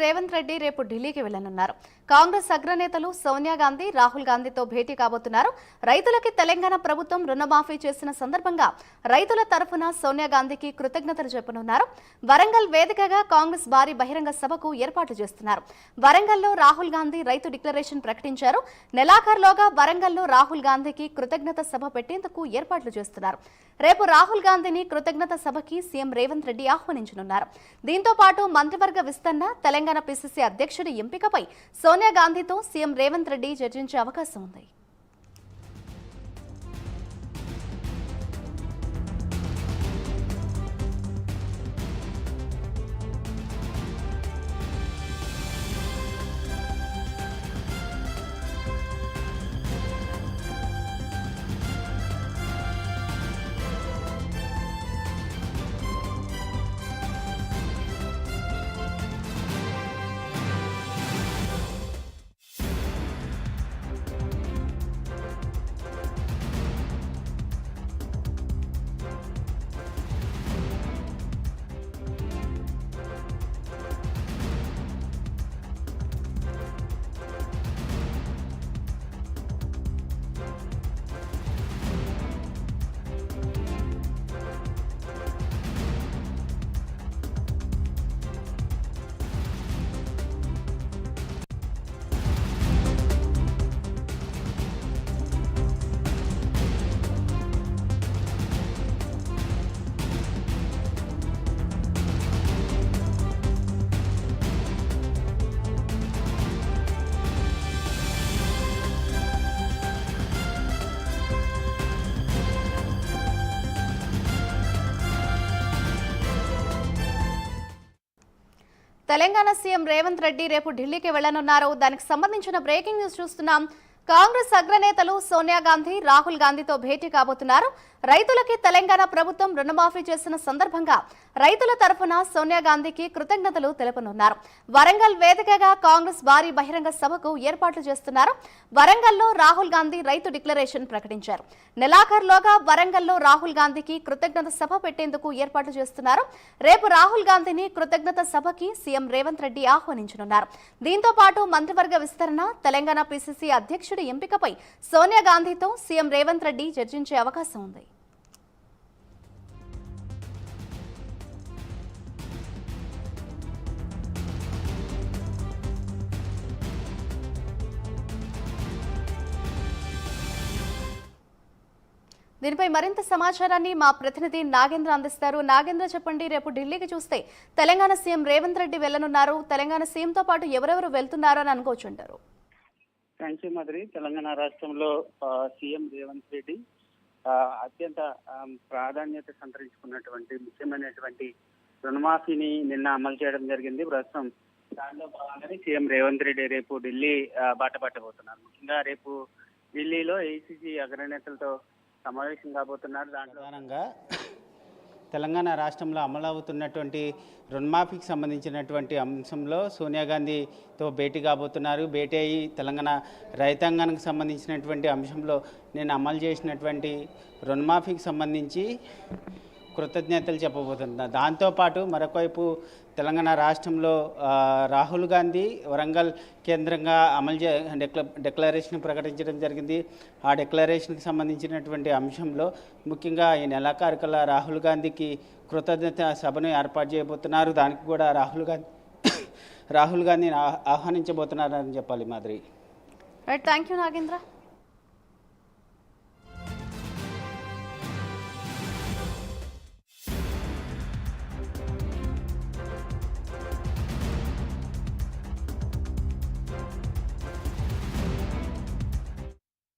రేవంత్ రెడ్డి రేపు ఢిల్లీకి వెళ్లనున్నారు. కాంగ్రెస్ అగ్రనేతలు సోనియా గాంధీ, రాహుల్ గాంధీతో భేటీ కాబోతున్నారు. రైతులకి తెలంగాణ ప్రభుత్వం రుణమాఫీ చేసిన సందర్భంగా రైతుల తరఫున సోనియా గాంధీకి కృతజ్ఞతలు చెప్పనున్నారు. వరంగల్ వేదికగా కాంగ్రెస్ భారీ బహిరంగ సభకు ఏర్పాట్లు చేస్తున్నారు. వరంగల్లో రాహుల్ గాంధీ రైతు డిక్లరేషన్ ప్రకటించారు. నెలాఖరులోగా వరంగల్లో రాహుల్ గాంధీకి కృతజ్ఞత సభ పెట్టేందుకు ఏర్పాట్లు చేస్తున్నారు. రేపు రాహుల్ గాంధీని కృతజ్ఞత సభకి సీఎం రేవంత్ రెడ్డి ఆహ్వానించనున్నారు. దీంతో పాటు మంత్రివర్గ విస్తరణ, తెలంగాణ పిసిసి అధ్యక్షుడి ఎంపికపై సోనియా గాంధీతో సీఎం రేవంత్ రెడ్డి చర్చించే అవకాశం ఉంది. తెలంగాణ సీఎం రేవంత్ రెడ్డి రేపు ఢిల్లీకి వెళ్లనున్నారు. దానికి సంబంధించిన బ్రేకింగ్ న్యూస్ చూస్తున్నాం. కాంగ్రెస్ అగ్రనేతలు సోనియా గాంధీ, రాహుల్ గాంధీతో భేటీ కాబోతున్నారు. రైతులకి తెలంగాణ ప్రభుత్వం రుణమాఫీ చేసిన సందర్భంగా రైతుల తరఫున సోనియా గాంధీకి కృతజ్ఞతలు తెలుపనున్నారు. వరంగల్ వేదికగా కాంగ్రెస్ భారీ బహిరంగ సభకు ఏర్పాట్లు చేస్తున్నారు. వరంగల్లో రాహుల్ గాంధీ రైతు డిక్లరేషన్ ప్రకటించారు. నెలాఖరులోగా వరంగల్లో రాహుల్ గాంధీకి కృతజ్ఞత సభ పెట్టేందుకు ఏర్పాట్లు చేస్తున్నారు. రేపు రాహుల్ గాంధీని కృతజ్ఞత సభకి సీఎం రేవంత్ రెడ్డి ఆహ్వానించనున్నారు. దీంతో పాటు మంత్రివర్గ విస్తరణ, తెలంగాణ పిసిసి అధ్యక్షుడి ఎంపికపై సోనియా గాంధీతో సీఎం రేవంత్ రెడ్డి చర్చించే అవకాశం ఉంది. దీనిపై మరింత సమాచారాన్ని మా ప్రతినిధి నాగేంద్ర అందిస్తారు. నాగేంద్ర, చెప్పండి, రేపు ఢిల్లీకి చూస్తే తెలంగాణ సీఎం రేవంత్ రెడ్డి వెళ్లనున్నారు. తెలంగాణ సీఎంతో పాటు ఎవరెవరు వెళ్తున్నారు అని అనుకోవచ్చుంటారు? Thank you Madhuri. తెలంగాణ రాష్ట్రంలో సీఎం రేవంత్ రెడ్డి అత్యంత ప్రాధాన్యత సంతరించుకున్నటువంటి ముఖ్యమైనటువంటి రుణమాఫీని నిన్న అమలు చేయడం జరిగింది. ప్రస్తుతం దానిలో భాగంగానే సీఎం రేవంత్ రెడ్డి రేపు ఢిల్లీ బాట పట్టబోతున్నారు. ముఖ్యంగా రేపు ఢిల్లీలో ఏఐసీసీ అగ్రనేతలతో సమావేశం కాబోతున్నారు. దాంట్లో ప్రధానంగా తెలంగాణ రాష్ట్రంలో అమలవుతున్నటువంటి రుణమాఫీకి సంబంధించినటువంటి అంశంలో సోనియా గాంధీతో భేటీ కాబోతున్నారు. భేటీ అయ్యి తెలంగాణ రైతాంగానికి సంబంధించినటువంటి అంశంలో నేను అమలు చేసినటువంటి రుణమాఫీకి సంబంధించి కృతజ్ఞతలు చెప్పబోతున్నారు. దాంతోపాటు మరొకవైపు తెలంగాణ రాష్ట్రంలో రాహుల్ గాంధీ వరంగల్ కేంద్రంగా డిక్లరేషన్ ప్రకటించడం జరిగింది. ఆ డిక్లరేషన్కి సంబంధించినటువంటి అంశంలో ముఖ్యంగా ఈ నెలాఖరుకల్లా రాహుల్ గాంధీకి కృతజ్ఞత సభను ఏర్పాటు చేయబోతున్నారు. దానికి కూడా రాహుల్ గాంధీని ఆహ్వానించబోతున్నారని చెప్పాలి. మాదిరి. Right, thank you Nagendra.